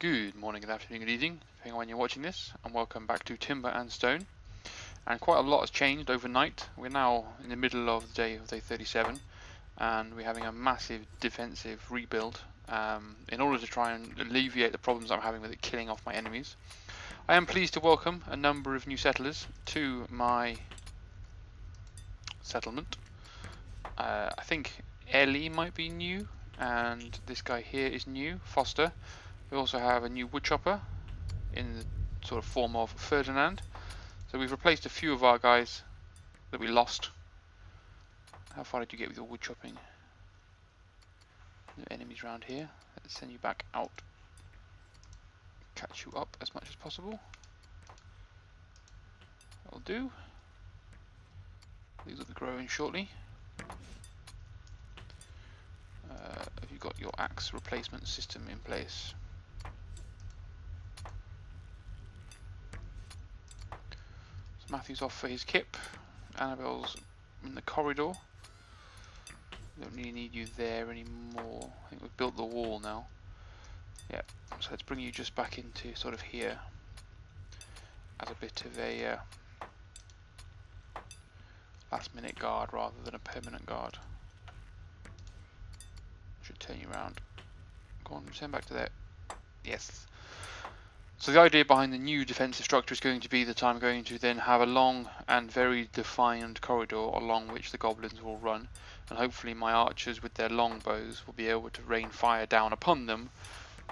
Good morning, good afternoon, good evening, depending on when you're watching this, and welcome back to Timber and Stone. And quite a lot has changed overnight. We're now in the middle of the day of day 37, and we're having a massive defensive rebuild in order to try and alleviate the problems I'm having with it killing off my enemies. I am pleased to welcome a number of new settlers to my settlement. I think Ellie might be new, and this guy here is new, Foster. We also have a new woodchopper in the sort of form of Ferdinand. So we've replaced a few of our guys that we lost. How far did you get with your wood chopping? No enemies around here. Let's send you back out. Catch you up as much as possible. That'll do. These will be growing shortly. Have you got your axe replacement system in place? So Matthew's off for his kip. Annabelle's in the corridor. Don't really need you there anymore. I think we've built the wall now. Yeah, so let's bring you just back into sort of here as a bit of a last minute guard rather than a permanent guard. Should turn you around. Go on, turn back to there. Yes. So the idea behind the new defensive structure is going to be that I'm going to then have a long and very defined corridor along which the goblins will run, and hopefully my archers with their longbows will be able to rain fire down upon them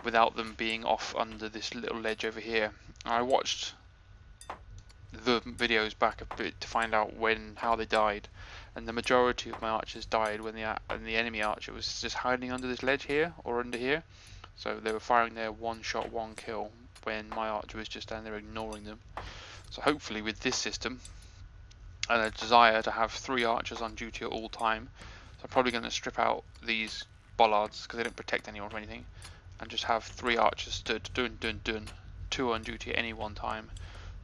without them being off under this little ledge over here. I watched the videos back a bit to find out how they died, and the majority of my archers died when the enemy archer was just hiding under this ledge here or under here. So they were firing their one shot, one kill when my archer was just down there ignoring them. So hopefully with this system and a desire to have 3 archers on duty at all time, so I'm probably going to strip out these bollards because they don't protect anyone or anything, and just have 3 archers stood, 2 on duty at any one time.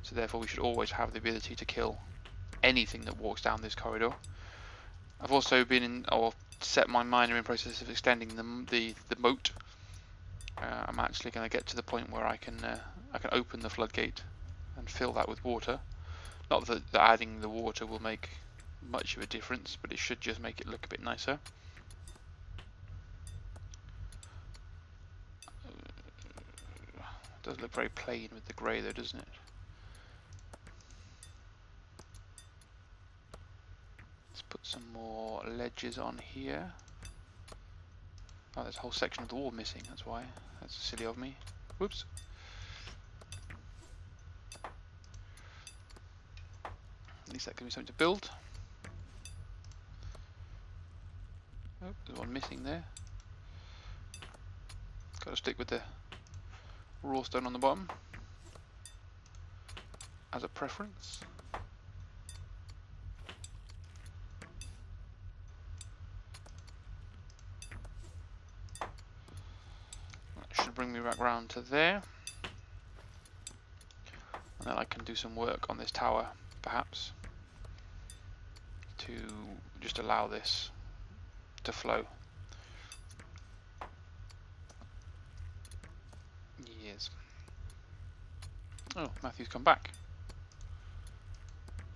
So therefore we should always have the ability to kill anything that walks down this corridor. I've also set my mind in process of extending the moat. I'm actually going to get to the point where I can open the floodgate and fill that with water. Not that adding the water will make much of a difference, but it should just make it look a bit nicer. It does look very plain with the grey though, doesn't it? Let's put some more ledges on here. Oh, there's a whole section of the wall missing, that's why. That's silly of me. Whoops. At least that gives me something to build. Oh, there's one missing there. Got to stick with the raw stone on the bottom as a preference. Bring me back round to there, and then I can do some work on this tower perhaps to just allow this to flow. Yes. Oh, Matthew's come back.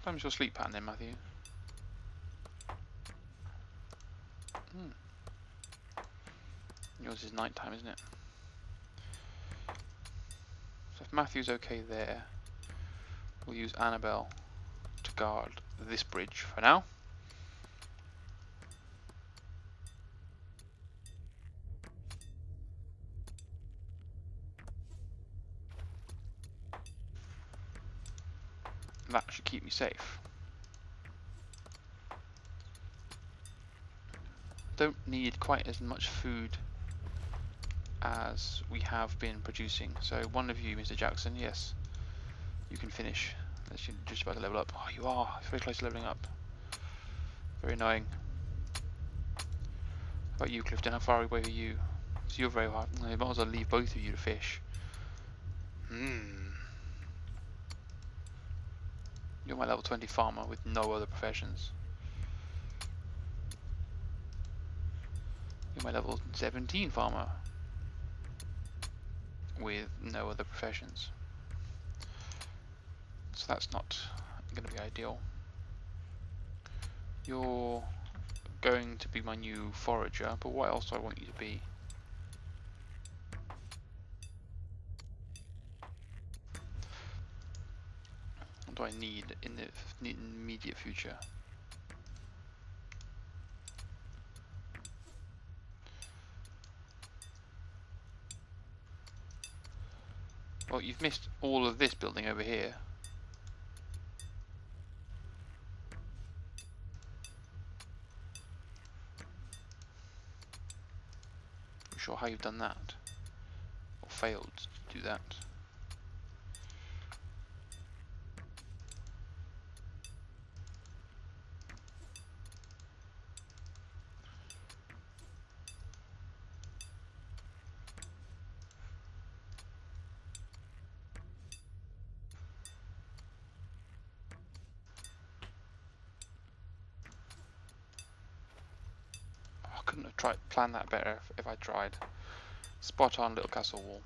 Time's your sleep pattern then, Matthew. Yours is night time, isn't it? So if Matthew's okay there, we'll use Annabelle to guard this bridge for now. That should keep me safe. Don't need quite as much food as we have been producing. So one of you, Mr. Jackson, yes, you can finish. Unless you're just about to level up. Oh, you are very close to leveling up. Very annoying. How about you, Clifton? How far away are you? So you're very hard. I might as well leave both of you to fish. You're my level 20 farmer with no other professions. You're my level 17 farmer with no other professions. So that's not going to be ideal. You're going to be my new forager, but what else do I want you to be? What do I need in the immediate future? Well, you've missed all of this building over here. Not sure how you've done that, or failed to do that. I couldn't have planned that better if I tried. Spot on little castle wall.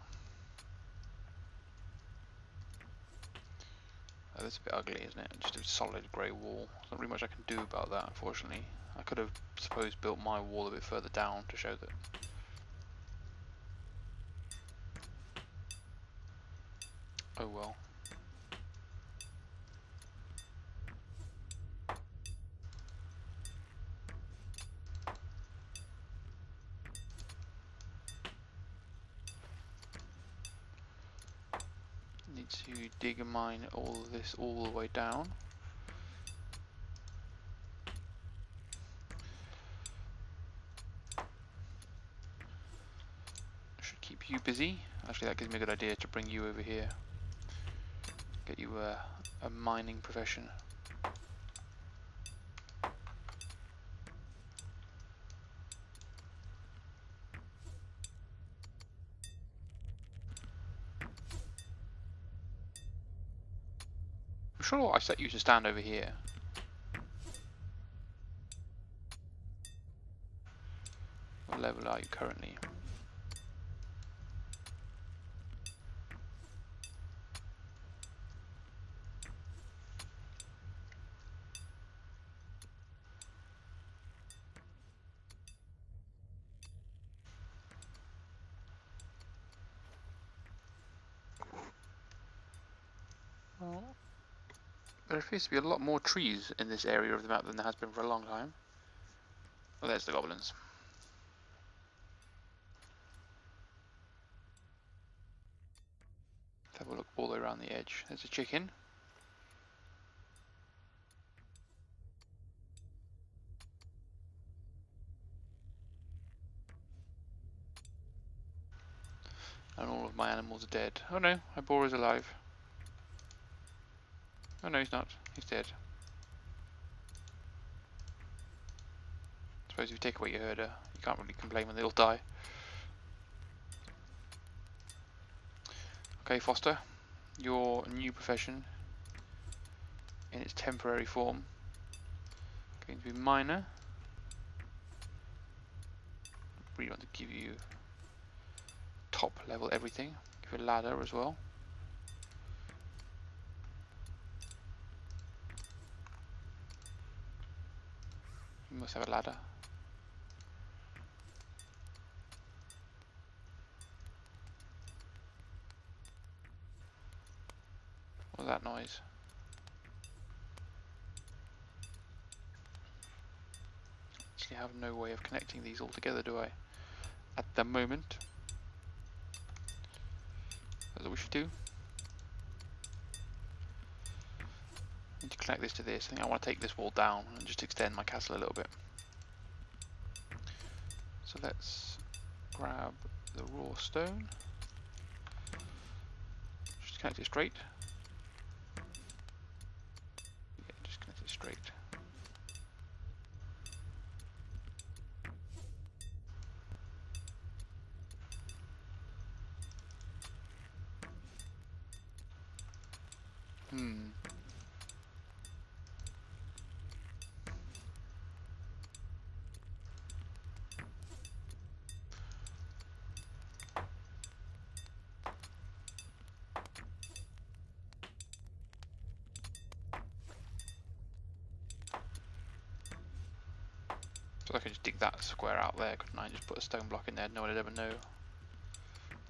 Oh, that's a bit ugly, isn't it? Just a solid grey wall. There's not really much I can do about that, unfortunately. I could have, suppose, built my wall a bit further down to show that. Oh well. Need to dig and mine all of this all the way down. Should keep you busy. Actually, that gives me a good idea to bring you over here. Get you a mining profession. I'm sure I set you to stand over here. What level are you currently? Well, there appears to be a lot more trees in this area of the map than there has been for a long time. Well, there's the goblins. Let's have a look all the way around the edge. There's a chicken. And all of my animals are dead. Oh no, my boar is alive. Oh no, he's not. He's dead. Suppose if you take away your herder, you can't really complain when they all die. Okay, Foster, your new profession in its temporary form going to be miner. Really want to give you top level everything. Give you a ladder as well. You must have a ladder. What was that noise? Actually, I have no way of connecting these all together, do I? At the moment. That's what we should do. Need to connect this to this. I think I want to take this wall down and just extend my castle a little bit. So let's grab the raw stone. Just connect it straight. Yeah, just connect it straight. So I could just dig that square out there, couldn't I? Just put a stone block in there, no one would ever know.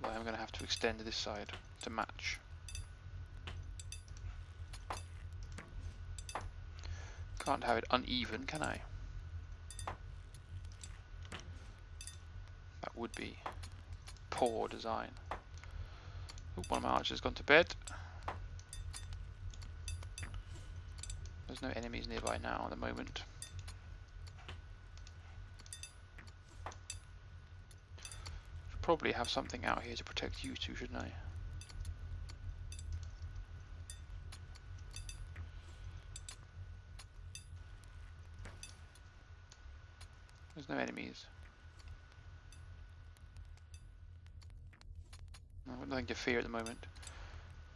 Well, I'm going to have to extend this side to match. Can't have it uneven, can I? That would be poor design. Oop, one of my archers has gone to bed. There's no enemies nearby now at the moment. Should probably have something out here to protect you two, shouldn't I? There's no enemies. I've got nothing to fear at the moment.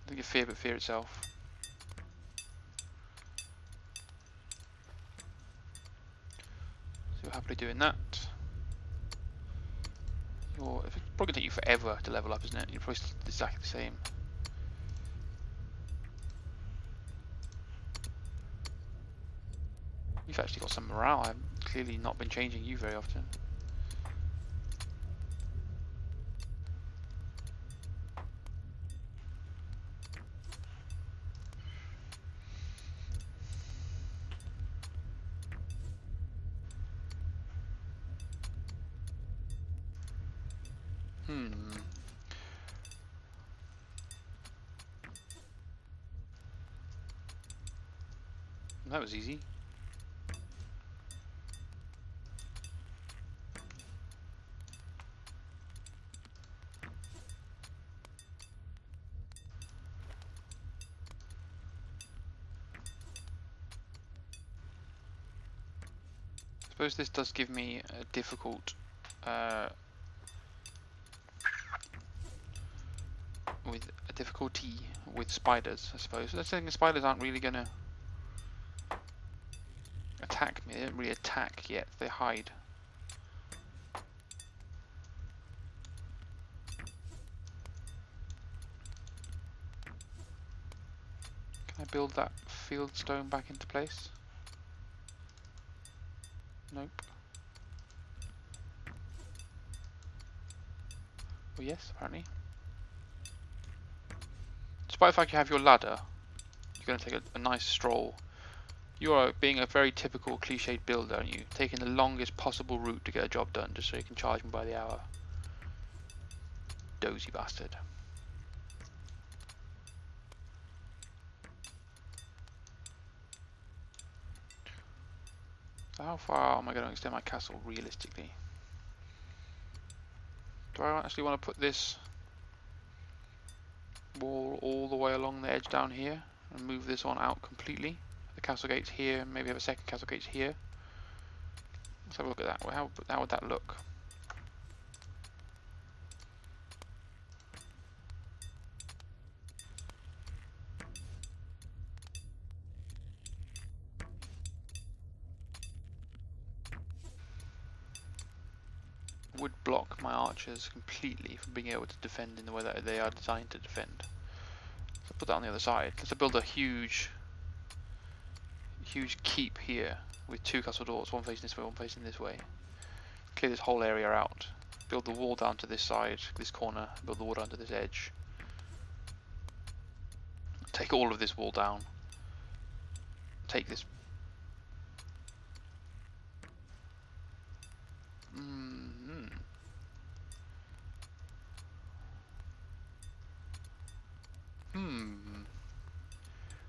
Nothing to fear but fear itself. So you're happily doing that. It's probably going to take you forever to level up, isn't it? You're probably exactly the same. You've actually got some morale. I've clearly not been changing you very often. That was easy. I suppose this does give me a difficult difficulty with spiders, I suppose. Let's say the spiders aren't really gonna attack me. They don't really attack yet. They hide. Can I build that field stone back into place? Nope. Well, yes, apparently. Despite the fact you have your ladder, you're going to take a nice stroll. You are being a very typical cliched builder, aren't you? Taking the longest possible route to get a job done just so you can charge me by the hour. Dozy bastard. So how far am I going to extend my castle realistically? Do I actually want to put this wall all the way along the edge down here and move this one out completely? The castle gates here, maybe have a second castle gates here. Let's have a look at that. How would that look? Would block my archers completely from being able to defend in the way that they are designed to defend. So put that on the other side. Let's build a huge keep here with two castle doors, one facing this way, one facing this way. Clear this whole area out. Build the wall down to this side, this corner, build the wall down to this edge. Take all of this wall down. Take this.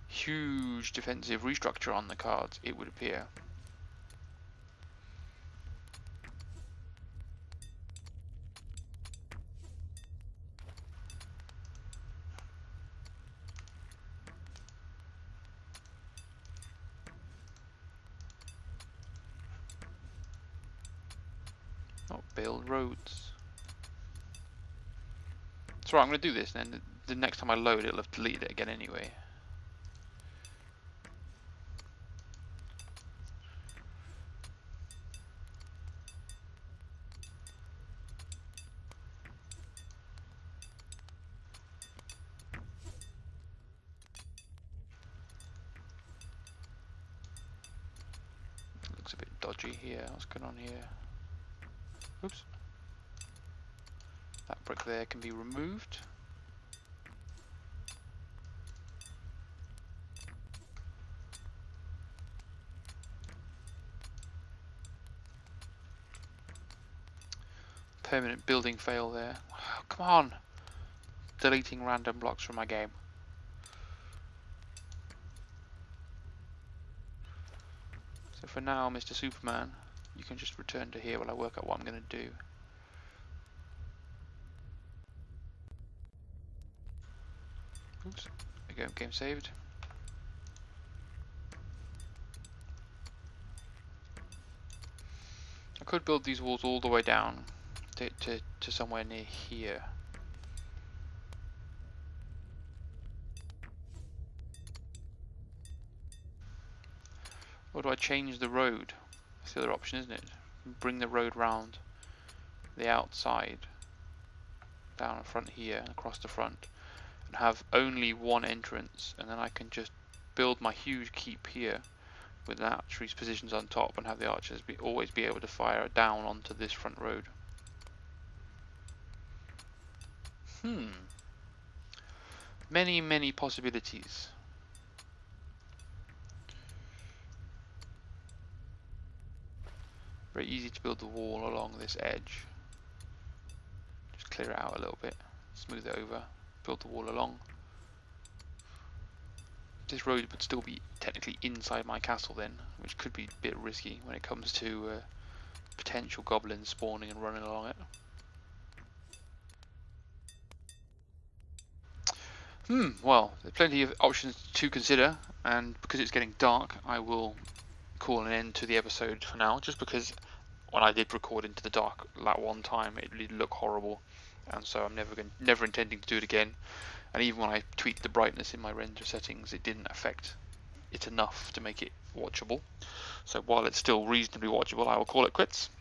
Huge defensive restructure on the cards, it would appear. Not build roads. So right, I'm going to do this, and then the next time I load it'll have deleted it again anyway. Looks a bit dodgy here. What's going on here? Oops. That brick there can be removed. Permanent building fail there. Oh, come on! Deleting random blocks from my game. So for now, Mr. Superman, you can just return to here while I work out what I'm going to do. Oops. There we go, game saved. I could build these walls all the way down to somewhere near here. Or do I change the road? That's the other option, isn't it? Bring the road round the outside, down in front here, and across the front, and have only one entrance, and then I can just build my huge keep here with the archery's positions on top and have the archers always be able to fire down onto this front road. Many, many possibilities. Very easy to build the wall along this edge. Just clear it out a little bit, smooth it over, build the wall along. This road would still be technically inside my castle then, which could be a bit risky when it comes to potential goblins spawning and running along it. Well, there's plenty of options to consider, and because it's getting dark, I will call an end to the episode for now, just because when I did record into the dark that one time, it really looked horrible, and so I'm never intending to do it again. And even when I tweaked the brightness in my render settings, it didn't affect it enough to make it watchable. So while it's still reasonably watchable, I will call it quits.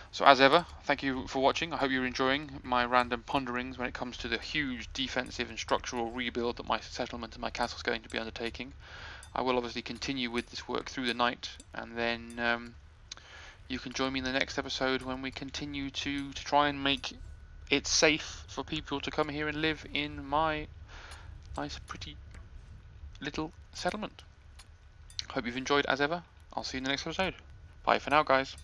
So as ever, thank you for watching. I hope you're enjoying my random ponderings when it comes to the huge defensive and structural rebuild that my settlement and my castle is going to be undertaking. I will obviously continue with this work through the night, and then you can join me in the next episode when we continue to try and make it safe for people to come here and live in my nice, pretty little settlement. Hope you've enjoyed as ever. I'll see you in the next episode. Bye for now, guys.